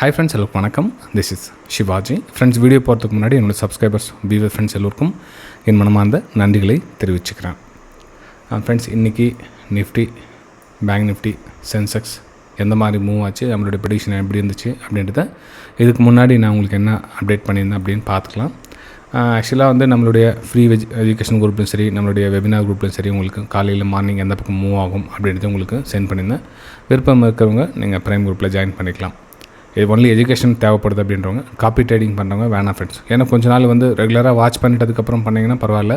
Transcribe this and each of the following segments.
Hi friends, hello, வணக்கம். This is Shivaji. Friends, video போகிறதுக்கு முன்னாடி என்னோட சப்ஸ்கிரைபர்ஸ் வியூவர் ஃப்ரெண்ட்ஸ் எல்லோருக்கும் என் மனமார்ந்த நன்றிகளை தெரிவிச்சுக்கிறேன். ஃப்ரெண்ட்ஸ், இன்றைக்கி நிஃப்டி, பேங்க் நிஃப்டி, சென்செக்ஸ் எந்த மாதிரி மூவ் ஆச்சு, நம்மளுடைய ப்ரெடிக்ஷன் எப்படி இருந்துச்சு அப்படின்றத இதுக்கு முன்னாடி நான் உங்களுக்கு என்ன அப்டேட் பண்ணியிருந்தேன் அப்படின்னு பார்த்துக்கலாம். ஆக்சுவலாக வந்து நம்மளுடைய ஃப்ரீ எஜுகேஷன் குரூப்லையும் சரி, நம்மளுடைய வெபினார் குரூப்லையும் சரி, உங்களுக்கு காலையில் மார்னிங் எந்த பக்கம் மூவ் ஆகும் அப்படின்றத உங்களுக்கு சென்ட் பண்ணியிருந்தேன். விருப்பம் இருக்கிறவங்க நீங்கள் ப்ரைம் குரூப்பில் ஜாயின் பண்ணிக்கலாம். இது ஒன்லி எஜுகேஷன் தேவைப்படுது அப்படின்றவங்க, காப்பி ட்ரேடிங் பண்ணுறவங்க வேணாம் ஃப்ரெண்ட்ஸ். ஏன்னா கொஞ்ச நாள் வந்து ரெகுலராக வாட்ச் பண்ணிட்டதுக்கப்புறம் பண்ணிங்கன்னா பரவாயில்ல.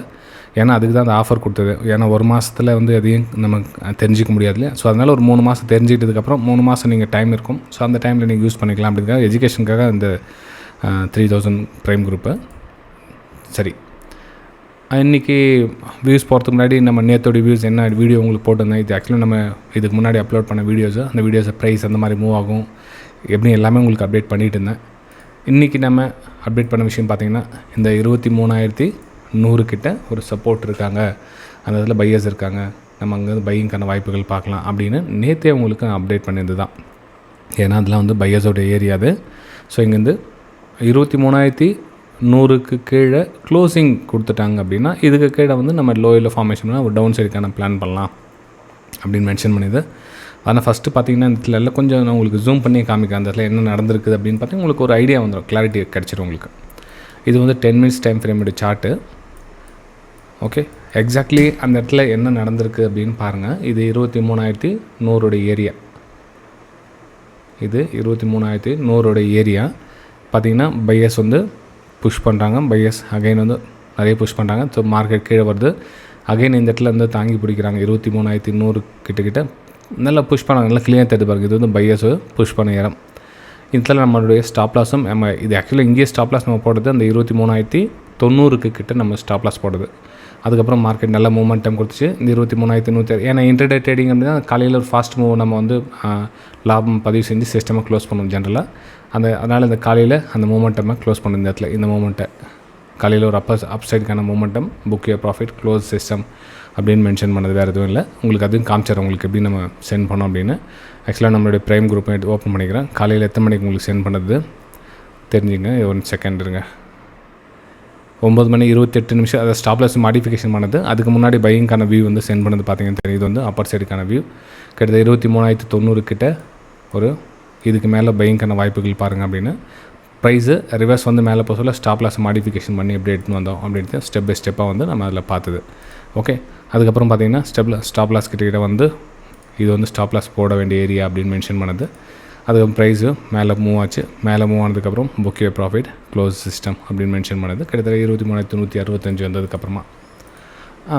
ஏன்னா அதுக்கு தான் அந்த ஆஃபர் கொடுத்தது. ஏன்னா ஒரு மாதத்தில் வந்து அதையும் நம்ம தெரிஞ்சிக்க முடியாது இல்லையா. ஸோ அதனால் ஒரு 3 மாதம் தெரிஞ்சிக்கிட்டதுக்கப்புறம் 3 மாதம் நீங்கள் டைம் இருக்கும். ஸோ அந்த டைமில் நீங்கள் யூஸ் பண்ணிக்கலாம் அப்படிங்கிறதுக்காக எஜுகேஷனுக்காக இந்த 3000 ப்ரைம் குரூப்பு. சரி, இன்றைக்கி வியூஸ் போகிறதுக்கு முன்னாடி நம்ம நேற்றோடைய வியூஸ் என்ன வீடியோ உங்களுக்கு போட்டிருந்தேன். இது ஆக்சுவலாக நம்ம இதுக்கு முன்னாடி அப்லோட் பண்ண வீடியோஸு. அந்த வீடியோஸை ப்ரைஸ் அந்த மாதிரி மூவ் ஆகும் எப்படி எல்லாமே உங்களுக்கு அப்டேட் பண்ணிகிட்டு இருந்தேன். இன்றைக்கி நம்ம அப்டேட் பண்ண விஷயம் பார்த்திங்கன்னா, இந்த 23,100 கிட்ட ஒரு சப்போர்ட் இருக்காங்க, அந்த இதில் பையர்ஸ் இருக்காங்க, நம்ம அங்கே பையிங்கான வாய்ப்புகள் பார்க்கலாம் அப்படின்னு நேற்றே உங்களுக்கு அப்டேட் பண்ணியிருந்து தான். ஏன்னா அதெல்லாம் வந்து பையர்ஸோட ஏரியா அது. ஸோ இங்கேருந்து 23,100க்கு கீழே க்ளோசிங் கொடுத்துட்டாங்க அப்படின்னா, இதுக்கு கீழே வந்து நம்ம லோயில் ஃபார்மேஷன் பண்ணால் ஒரு டவுன் சைடுக்கான பிளான் பண்ணலாம் அப்படின்னு மென்ஷன் பண்ணிது. ஆனால் ஃபஸ்ட்டு பார்த்திங்கன்னா இந்த இடத்துல கொஞ்சம் நான் உங்களுக்கு ஜூம் பண்ணி காமிக்கிறேன். அந்த இடத்துல என்ன நடந்திருக்குது அப்படின்னு பார்த்தீங்கன்னா உங்களுக்கு ஒரு ஐடியா வந்துடும், கிளாரிட்டி கிடச்சிடும் உங்களுக்கு. இது வந்து 10 மினிட்ஸ் டைம் ஃப்ரேமோட சார்ட்டு. ஓகே, எக்ஸாக்ட்லி அந்த இடத்துல என்ன நடந்திருக்கு அப்படின்னு பாருங்கள். இது 23,100 ஏரியா. இது 23,100 ஏரியா. பார்த்திங்கன்னா பையர்ஸ் வந்து புஷ் பண்ணுறாங்க. பையர்ஸ் அகைன் வந்து நிறைய புஷ் பண்ணுறாங்க. ஸோ மார்க்கெட் கீழே வருது. அகைன் இந்த இடத்துல வந்து தாங்கி பிடிக்கிறாங்க. 23,100 கிட்ட நல்லா புஷ் பண்ணாங்க. நல்லா கிளியர் தெரிஞ்சு பாருங்கள். இது வந்து பையர்ஸு புஷ் பண்ண இடம். இதில் நம்மளுடைய ஸ்டாப் லாஸும் நம்ம இது ஆக்சுவலாக இங்கேயே ஸ்டாப் லாஸ் நம்ம போடுறது அந்த 23,900 கிட்ட நம்ம ஸ்டாப் லாஸ் போடுறது. அதுக்கப்புறம் மார்க்கெட் நல்ல மூமெண்டம் கொடுத்துச்சு. இந்த 23,100 ஏன்னா இன்டர்டே ட்ரேடிங் அப்படின்னா காலையில் ஒரு ஃபாஸ்ட் மூவ் நம்ம வந்து லாபம் பதிவு செஞ்சு சிஸ்டமாக க்ளோஸ் பண்ணுவோம் ஜென்ரலாக. அதனால் இந்த காலையில் அந்த மூமெண்டமாக க்ளோஸ் பண்ணும். இந்த இடத்துல இந்த மூமெண்ட்டை காலையில் ஒரு அப் சைடுக்கான momentum, book your profit, close system அப்படின்னு மென்ஷன் பண்ணது. வேறு எதுவும் இல்லை. உங்களுக்கு அதுவும் காமிச்சார் உங்களுக்கு எப்படி நம்ம சென்ட் பண்ணோம் அப்படின்னு. ஆக்சுவலாக நம்மளுடைய ப்ரைம் குரூப்பை ஓப்பன் பண்ணிக்கிறேன். காலையில் எத்தனை மணிக்கு உங்களுக்கு சென்ட் பண்ணது தெரிஞ்சுங்க. 1 செகண்ட் இருங்க. 9:28 அதை ஸ்டாப்லாஸ் மாடிஃபிகேஷன் பண்ணது. அதுக்கு முன்னாடி பையிங்கான வியூ வந்து சென்ட் பண்ணது பார்த்தீங்கன்னு தெரியும். இது வந்து அப்பர் சைடுக்கான வியூ. கிட்டத்தட்ட 23,900 கிட்ட ஒரு இதுக்கு மேலே பையிங்கான வாய்ப்புகள் பாருங்கள் அப்படின்னு. ப்ரைஸு ரிவர்ஸ் வந்து மேலே போக சொல்ல ஸ்டாப் லாஸ் மாடிஃபிகேஷன் பண்ணி எப்படி எடுத்துன்னு வந்தோம் அப்படின்ட்டு ஸ்டெப் பை ஸ்டெப்பாக வந்து நம்ம அதில் பார்த்தது. ஓகே, அதுக்கப்புறம் பார்த்திங்கன்னா ஸ்டாப் லாஸ் கிட்ட வந்து இது வந்து ஸ்டாப் லாஸ் போட வேண்டிய ஏரியா அப்படின்னு மென்ஷன் பண்ணது. அதுக்கப்புறம் ப்ரைஸு மேலே மூவ் ஆச்சு. மேலே மூவ் ஆனதுக்கப்புறம் book your profit, close system அப்படின்னு மென்ஷன் பண்ணது. கிட்டத்தட்ட 23,165 வந்ததுக்கப்புறமா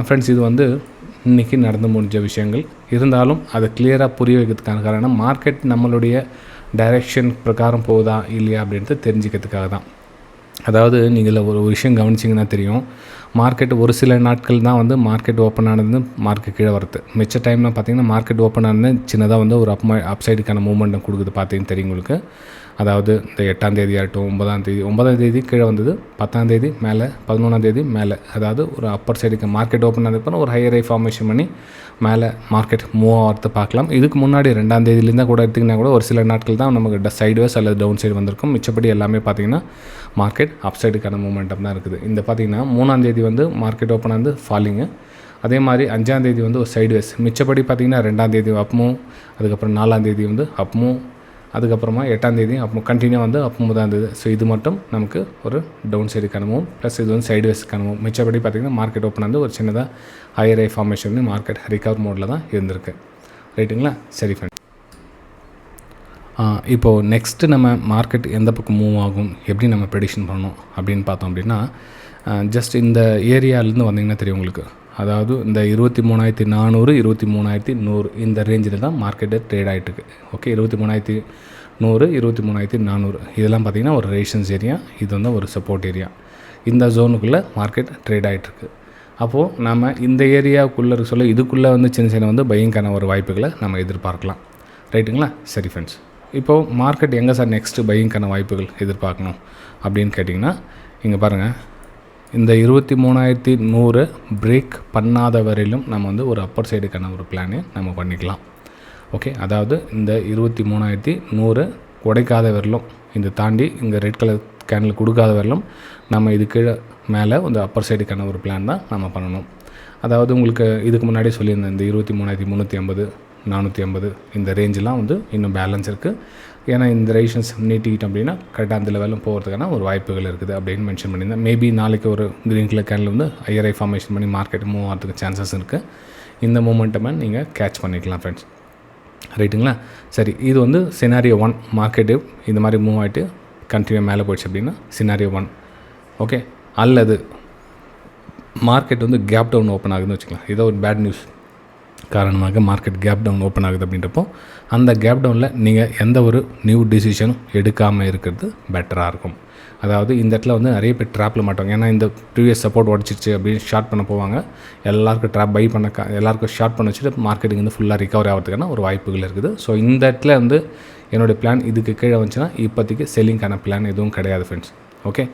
ஃப்ரெண்ட்ஸ், இது வந்து இன்றைக்கி நடந்து முடிஞ்ச விஷயங்கள். இருந்தாலும் அதை கிளியராக புரிய வைக்கிறதுக்கான காரணம் மார்க்கெட் நம்மளுடைய டைரெக்ஷன் பிரகாரம் போகுதா இல்லையா அப்படின்ட்டு தெரிஞ்சுக்கிறதுக்காக தான். அதாவது நீங்கள் ஒரு விஷயம் கவனிச்சிங்கன்னா தெரியும், மார்க்கெட் ஒரு சில நாட்கள் தான் வந்து மார்க்கெட் ஓப்பன் ஆனது மார்க்கெட் கீழே வருது. மிச்ச டைமில் பார்த்திங்கன்னா மார்க்கெட் ஓப்பன் ஆனது சின்னதாக வந்து ஒரு அப் சைடுக்கான மூவ்மெண்ட்டும் கொடுக்குது பார்த்தீங்கன்னு தெரியும் உங்களுக்கு. அதாவது இந்த 8ஆம் தேதி ஆகட்டும், 9ஆம் தேதி கீழே வந்தது, 10ஆம் தேதி மேலே, 11ஆம் தேதி மேலே. அதாவது ஒரு அப்பர் சைடுக்கு மார்க்கெட் ஓப்பன் ஆனதுக்கப்புறம் ஒரு ஹையர் ஃபார்மேஷன் பண்ணி மேலே மார்க்கெட் மூவ் ஆகிறது பார்க்கலாம். இதுக்கு முன்னாடி 2ஆம் தேதியிலேருந்து கூட எடுத்திங்கன்னா கூட ஒரு சில நாட்கள் தான் நமக்கு சைடுவேஸ் அல்லது டவுன் சைடு வந்திருக்கும். மிச்சப்படி எல்லாமே பார்த்திங்கன்னா மார்க்கெட் அப் சைடுக்கான மூமெண்டம் தான் இருக்குது. இந்த பார்த்திங்கன்னா 3ஆம் தேதி வந்து மார்க்கெட் ஓப்பன் ஆனது ஃபாலிங்கு. அதே மாதிரி 5ஆம் தேதி வந்து ஒரு சைடுவேஸ். மிச்சப்படி பார்த்திங்கன்னா 2ஆம் தேதி அப்மூவ், அதுக்கப்புறம் 4ஆம் தேதி வந்து அப்மூவ், அதுக்கப்புறமா 8ஆம் தேதி அப்போ கண்டினியூ வந்து அப்மூவ் தான் இருந்தது. ஸோ இது மட்டும் நமக்கு ஒரு டவுன் சைடுக்கான மூவ், ப்ளஸ் இது வந்து சைடுவேஸ்க்கான மூவ். மிச்சப்படி பார்த்திங்கன்னா மார்க்கெட் ஓப்பன் வந்து ஒரு சின்னதாக ஹையர் ஃபார்மேஷன் வந்து மார்க்கெட் ரிகவர் மோடில் தான் இருந்திருக்கு. ரைட்டுங்களா? சரி ஃப்ரெண்ட்ஸ், இப்போது நெக்ஸ்ட்டு நம்ம மார்க்கெட் எந்த பக்கம் மூவ் ஆகும், எப்படி நம்ம ப்ரெடிக்ஷன் பண்ணணும் அப்படின்னு பார்த்தோம் அப்படின்னா, ஜஸ்ட் இந்த ஏரியாவிலேருந்து வந்தீங்கன்னா தெரியும் உங்களுக்கு. அதாவது இந்த 23,400, 23,100 இந்த ரேஞ்சில் தான் மார்க்கெட்டு ட்ரேட் ஆகிட்டுருக்கு. ஓகே, 23,100, 23,400 இதெல்லாம் பார்த்திங்கன்னா ஒரு ரேஷன்ஸ் ஏரியா. இது வந்து ஒரு சப்போர்ட் ஏரியா. இந்த ஜோனுக்குள்ளே மார்க்கெட் ட்ரேட் ஆகிட்டுருக்கு. அப்போது நம்ம இந்த ஏரியாவுக்குள்ளே இருக்க சொல்ல இதுக்குள்ளே வந்து சின்ன சின்ன வந்து பையிங்கான ஒரு வாய்ப்புகளை நம்ம எதிர்பார்க்கலாம். ரைட்டுங்களா? சரி ஃப்ரெண்ட்ஸ், இப்போது மார்க்கெட் எங்கே சார் நெக்ஸ்ட்டு பையிங்கான வாய்ப்புகள் எதிர்பார்க்கணும் அப்படின்னு கேட்டிங்கன்னா, இங்கே பாருங்கள், இந்த 23,100 பிரேக் பண்ணாத வரையிலும் நம்ம வந்து ஒரு அப்பர் சைடுக்கான ஒரு பிளானே நம்ம பண்ணிக்கலாம். ஓகே, அதாவது இந்த 23,100 உடைக்காத வரலும் இந்த தாண்டி இங்கே ரெட் கலர் கேண்டில் கொடுக்காத வரலும் நம்ம இது கீழே மேலே வந்து அப்பர் சைடுக்கான ஒரு பிளான் தான் நம்ம பண்ணணும். அதாவது உங்களுக்கு இதுக்கு முன்னாடியே சொல்லியிருந்தேன், இந்த 23,350 450 இந்த ரேஞ்செலாம் வந்து இன்னும் பேலன்ஸ் இருக்குது. ஏன்னா இந்த ரெசிஸ்டன்ஸ் நீட்டிக்கிட்டோம் அப்படின்னா கரெக்டாக அந்த லெவலும் போகிறதுக்கான ஒரு வாய்ப்புகள் இருக்குது அப்படின்னு மென்ஷன் பண்ணியிருந்தேன். மேபி நாளைக்கு ஒரு க்ரீன் கலர் கேண்டில் வந்து ஐஆர்ஐ ஃபார்மேஷன் பண்ணி மார்க்கெட் மூவ் ஆகிறதுக்கு சான்சஸ் இருக்குது. இந்த மூமெண்ட்டை நீங்கள் கேட்ச் பண்ணிக்கலாம் ஃப்ரெண்ட்ஸ். ரைட்டுங்களா? சரி, இது வந்து சினாரியோ 1. மார்க்கெட்டு இந்த மாதிரி மூவ் ஆகிட்டு கண்டினியூ மேலே போயிடுச்சு அப்படின்னா சினாரியோ 1. ஓகே, அல்லது மார்க்கெட் வந்து கேப் டவுன் ஓப்பன் ஆகுதுன்னு வச்சுக்கலாம். ஏதோ ஒரு பேட் நியூஸ் காரணமாக மார்க்கெட் கேப் டவுன் ஓப்பன் ஆகுது அப்படின்றப்போ அந்த கேப் டவுனில் நீங்கள் எந்த ஒரு நியூ டிசிஷனும் எடுக்காமல் இருக்கிறது பெட்டராக இருக்கும். அதாவது இந்த இடத்துல வந்து நிறைய பேர் ட்ராப்பில் மாட்டாங்க. ஏன்னா இந்த ப்ரீவியஸ் சப்போர்ட் உடச்சிருச்சு அப்படின்னு ஷார்ட் பண்ண போவாங்க. எல்லாருக்கும் ட்ராப் பை பண்ண எல்லாருக்கும் ஷார்ட் பண்ண வச்சுட்டு மார்க்கெட்டுக்கு வந்து ஃபுல்லாக ரிகவர் ஆகிறதுக்கான ஒரு வாய்ப்புகள் இருக்குது. ஸோ இந்த இடத்துல வந்து என்னுடைய பிளான் இதுக்கு கீழே வந்துச்சுன்னா இப்போதைக்கு செல்லிங்கான பிளான் எதுவும் கிடையாது ஃப்ரெண்ட்ஸ். ஓகே,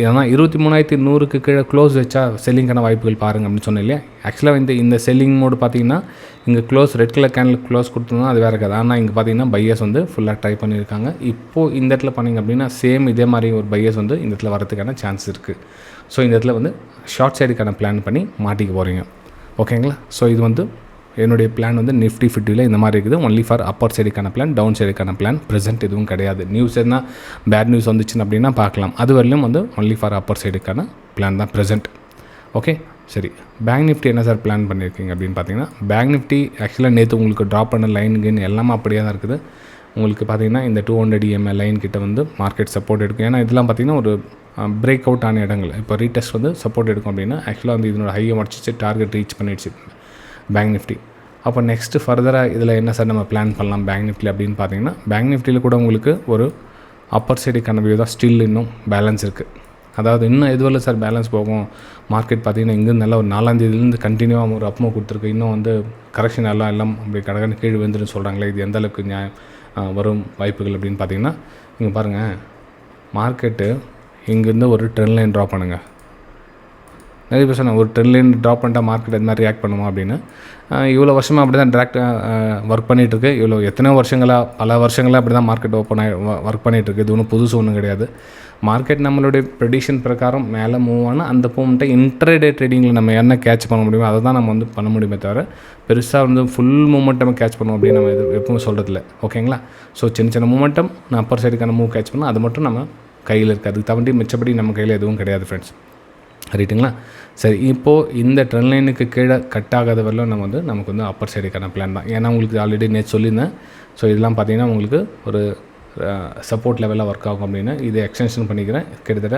ஏன்னா 23,100க்கு கீழே க்ளோஸ் வச்சா செல்லிங்கான வாய்ப்புகள் பாருங்கள் அப்படின்னு சொன்னேன் இல்லையா. ஆக்சுவலாக இந்த செல்லிங் மோடு பார்த்தீங்கன்னா இங்கே close red colour candle close கொடுத்தோம்னா அது வேறு இருக்காது. ஆனால் இங்கே பார்த்தீங்கன்னா பையர்ஸ் வந்து ஃபுல்லாக ட்ரை பண்ணியிருக்காங்க. இப்போது இந்த இடத்துல பண்ணிங்க அப்படின்னா சேம் இதே மாதிரி ஒரு பையர்ஸ் வந்து இந்த இடத்துல வரதுக்கான சான்ஸ் இருக்குது. ஸோ இந்த இடத்துல வந்து ஷார்ட் சைடுக்கான பிளான் பண்ணி மாட்டிக்க போகிறீங்க. ஓகேங்களா? ஸோ இது வந்து என்னுடைய பிளான் வந்து நிஃப்டி 50ல் இந்த மாதிரி இருக்குது. ஒன்லி ஃபார் அப்பர் சைடுக்கான பிளான், டவுன் சைடுக்கான பிளான் ப்ரெசென்ட் எதுவும் கிடையாது. நியூஸ் எதுனா பேட் நியூஸ் வந்துச்சுன்னு அப்படின்னா பார்க்கலாம். அது வரலையும் வந்து ஒன்லி ஃபார் அப்பர் சைடுக்கான பிளான் தான் ப்ரெசென்ட். ஓகே, சரி. பேங்க் நிஃப்டி என்ன சார் பிளான் பண்ணியிருக்கீங்க அப்படின்னு பார்த்தீங்கன்னா, பேங்க் நிஃப்டி ஆக்சுவலாக நேற்று உங்களுக்கு ட்ராப் பண்ண லைன் கெயின் எல்லாமே அப்படியே தான் இருக்குது. உங்களுக்கு பார்த்தீங்கன்னா இந்த 200 EMA லைன் கிட்ட வந்து மார்க்கெட் சப்போர்ட் எடுக்கும். ஏன்னா இதெல்லாம் பார்த்தீங்கன்னா ஒரு பிரேக் அவுட் ஆன இடங்கள். இப்போ ரீடெஸ்ட் வந்து சப்போர்ட் எடுக்கும் அப்படின்னா ஆக்சுவலாக வந்து இதனோட ஹையை முடிச்சிச்சு, டார்கெட் ரீச் பண்ணிடுச்சு பேங்க் நிஃப்டி. அப்போ நெக்ஸ்ட்டு ஃபர்தராக இதில் என்ன சார் நம்ம பிளான் பண்ணலாம் பேங்க் நிஃப்டியில் அப்படின்னு பார்த்தீங்கன்னா, பேங்க் நிஃப்டியில் கூட உங்களுக்கு ஒரு அப்பர் சைடுக்கான வியூ தான் ஸ்டில் இன்னும் பேலன்ஸ் இருக்குது. அதாவது இன்னும் எதுவரை சார் பேலன்ஸ் போகும், மார்க்கெட் பார்த்திங்கன்னா இங்கே நல்லா ஒரு 4ஆம் தேதியிலேருந்து கண்டினியூவாக ஒரு அப்மூவ் கொடுத்துருக்கு. இன்னும் வந்து கரெக்ஷன் எல்லாம் அப்படி கடகன்னு கீழே வந்துன்னு சொல்கிறாங்களே, இது எந்த அளவுக்கு வரும் வாய்ப்புகள் அப்படின்னு பார்த்தீங்கன்னா, இங்கே பாருங்கள், மார்க்கெட்டு இங்கேருந்து ஒரு ட்ரெண்ட் லைன் ட்ராப் பண்ணுங்கள். நிறைய பேர் சொன்னாங்க ஒரு ட்ரெண்ட் லைன் ட்ராப் பண்ணிட்டா மார்க்கெட் அது மாதிரி ரியாக்ட் பண்ணுமா அப்படின்னு. இவ்வளோ வருஷமாக அப்படி தான் ஒர்க் பண்ணிகிட்ருக்கு. இவ்வளோ எத்தனையோ பல வருஷங்களாக அப்படி தான் மார்க்கெட் ஒர்க் பண்ணிகிட்ருக்கு. இது ஒன்றும் புதுசு ஒன்றும் கிடையாது. மார்க்கெட் நம்மளுடைய ப்ரெடிக்ஷன் பிரகாரம் மேலே மூவ் ஆனால் அந்த மூமெண்ட்டை இன்ட்ராடே ட்ரேடிங்கில் நம்ம என்ன கேட்ச் பண்ண முடியுமோ அதை தான் நம்ம வந்து பண்ண முடியுமே தவிர பெருசாக வந்து ஃபுல் மூமெண்ட்டை கேட்ச் பண்ணுவோம் அப்படின்னு நம்ம எப்பவும் சொல்கிறதில்ல. ஓகேங்களா? ஸோ சின்ன சின்ன மூமெண்ட்டம் நான் அப்பர் சைடுக்கான மூவ் கேட்ச் பண்ணால் அது மட்டும் நம்ம கையில் இருக்குது. அதுக்கு தவிர்த்து மிச்சப்படி நம்ம கையில் எதுவும் கிடையாது ஃப்ரெண்ட்ஸ். ரைட்டுங்களா? சரி, இப்போது இந்த ட்ரெண்ட் லைனுக்கு கீழே கட் ஆகாத வரலும் நமக்கு வந்து அப்பர் சைடுக்கான பிளான் தான். ஏன்னா உங்களுக்கு ஆல்ரெடி நேற்று சொல்லியிருந்தேன். ஸோ இதெல்லாம் பார்த்தீங்கன்னா உங்களுக்கு ஒரு சப்போர்ட் லெவலில் ஒர்க் ஆகும் அப்படின்னு இதை எக்ஸ்டென்ஷன் பண்ணிக்கிறேன். கிட்டத்தட்ட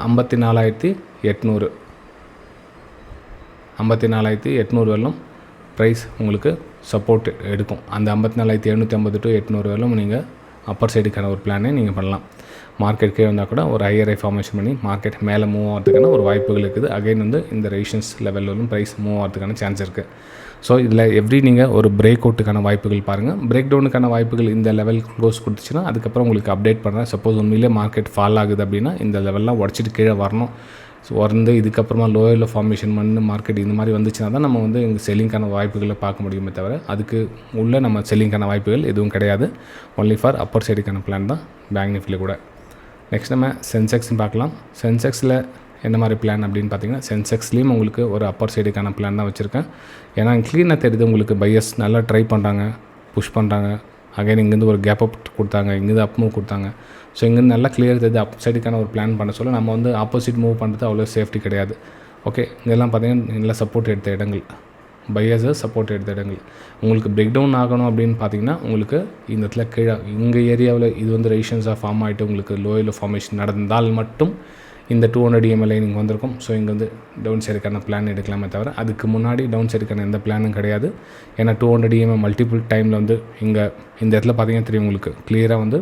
54,800 வரலும் ப்ரைஸ் உங்களுக்கு சப்போர்ட் எடுக்கும். அந்த 54,750 to 800 வரலும் நீங்கள் அப்பர் சைடுக்கான ஒரு பிளானே நீங்கள் பண்ணலாம். மார்க்கெட் கீழே வந்தால் கூட ஒரு ஐஆர்ஐ ஃபார்மேஷன் பண்ணி மார்க்கெட் மேலே மூவ் ஆகிறதுக்கான ஒரு வாய்ப்புகள் இருக்குது. அகைன் வந்து இந்த ரெசிஸ்டன்ஸ் லெவலிலும் ப்ரைஸ் மூவ் ஆகிறதுக்கான சான்ஸ் இருக்குது. ஸோ இதில் நீங்கள் ஒரு பிரேக் அவுட்டுக்கான வாய்ப்புகள் பாருங்கள். பிரேக் டவுனுக்கான வாய்ப்புகள் இந்த லெவல் க்ளோஸ் கொடுத்துச்சுன்னா அதுக்கப்புறம் உங்களுக்கு அப்டேட் பண்ணுறேன். சப்போஸ் உண்மையிலே மார்க்கெட் ஃபால் ஆகுது அப்படின்னா இந்த லெவல்லாம் உடச்சிட்டு கீழே வரணும். ஸோ வந்து இதுக்கப்புறமா லோயரில் ஃபார்மேஷன் பண்ணி மார்க்கெட் இந்த மாதிரி வந்துச்சுன்னா தான் நம்ம வந்து எங்கள் செல்லிங்கான வாய்ப்புகளை பார்க்க முடியுமே தவிர அதுக்கு உள்ள நம்ம செல்லிங்கான வாய்ப்புகள் எதுவும் கிடையாது. ஒன்லி ஃபார் அப்பர் சைடுக்கான பிளான் தான் பேங்க் நிஃப்டியில் கூட. நெக்ஸ்ட் நம்ம சென்செக்ஸ்னு பார்க்கலாம். சென்செக்ஸில் என்ன மாதிரி பிளான் அப்படின்னு பார்த்தீங்கன்னா, சென்செக்ஸ்லேயும் உங்களுக்கு ஒரு அப்பர் சைடுக்கான பிளான் தான் வச்சுருக்கேன். ஏன்னா க்ளீனாக தெரியுது உங்களுக்கு பையர்ஸ் நல்லா ட்ரை பண்ணுறாங்க, புஷ் பண்ணுறாங்க. அகைன் இங்கேருந்து ஒரு கேப் அப் கொடுத்தாங்க, இங்கேருந்து அப் மூவ் கொடுத்தாங்க. ஸோ இங்கேருந்து நல்லா கிளியர் தெரியுது அப் சைடுக்கான ஒரு பிளான் பண்ண சொல்ல நம்ம வந்து ஆப்போசிட் மூவ் பண்ணுறது அவ்வளோ சேஃப்டி கிடையாது. ஓகே, இதெல்லாம் பார்த்தீங்கன்னா நல்லா சப்போர்ட் எடுத்த இடங்கள், பையர்ஸை சப்போர்ட் எடுத்த இடங்கள். உங்களுக்கு பிரேக் டவுன் ஆகணும் அப்படின்னு பார்த்தீங்கன்னா உங்களுக்கு இந்த இடத்துல கீழே இங்கே ஏரியாவில் இது வந்து ரெசிஸ்டன்ஸாக ஃபார்ம் ஆகிட்டு உங்களுக்கு லோயில் ஃபார்மேஷன் நடந்தால் மட்டும் இந்த 200 EMA லைனிங் வந்திருக்கும். ஸோ இங்கே வந்து டவுன் சைடுக்கான பிளான் எடுக்கலாமே தவிர அதுக்கு முன்னாடி டவுன் சைடுக்கான எந்த பிளானும் கிடையாது. ஏன்னா 200 EMA மல்டிபிள் டைமில் வந்து இங்கே இந்த இடத்துல பார்த்தீங்கன்னா தெரியும் உங்களுக்கு கிளியராக வந்து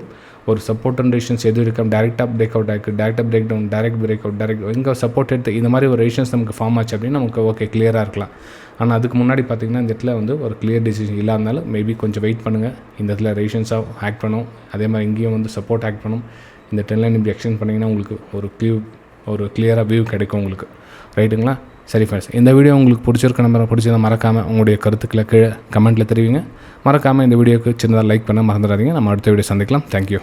ஒரு சப்போர்ட் அண்ட் ரெசிஸ்டன்ஸ் எது இருக்கும். டேரெக்டாக பிரேக் அவுட் ஆகிருக்கு, டேரெக்டாக break down, direct break out, direct இங்கே சப்போர்ட் எடுத்து இந்த மாதிரி ஒரு ரெசிஸ்டன்ஸ் நமக்கு ஃபார்ம் ஆச்சு அப்படின்னு நமக்கு ஓகே கிளியராக இருக்கலாம். ஆனால் அதுக்கு முன்னாடி பார்த்திங்கன்னா இந்த இடத்துல வந்து ஒரு கிளியர் டிசிஷன் இல்லாதனால மேபி கொஞ்சம் வெயிட் பண்ணுங்கள். இந்த இடத்துல ரெசிஸ்டன்ஸாக ஆக்ட் பண்ணும், அதே மாதிரி இங்கேயும் வந்து சப்போர்ட் ஆக்ட் பண்ணும். இந்த ட்ரெண்ட் லைன் இப்படி எக்ஸ்டெண்ட் பண்ணிங்கன்னா உங்களுக்கு ஒரு கிளியராக வியூ கிடைக்கும் உங்களுக்கு. ரைட்டுங்களா? சரி ஃப்ரெண்ட்ஸ், இந்த வீடியோ உங்களுக்கு பிடிச்சிருக்க நம்பரை பிடிச்சதை மறக்காமல் உங்களுடைய கருத்துக்களை கீழே கமெண்ட்டில் தெரிவிங்க. மறக்காமல் இந்த வீடியோக்கு சின்னதாக லைக் பண்ண மறந்துடாதீங்க. நம்ம அடுத்த வீடியோ சந்திக்கலாம். தேங்க்யூ.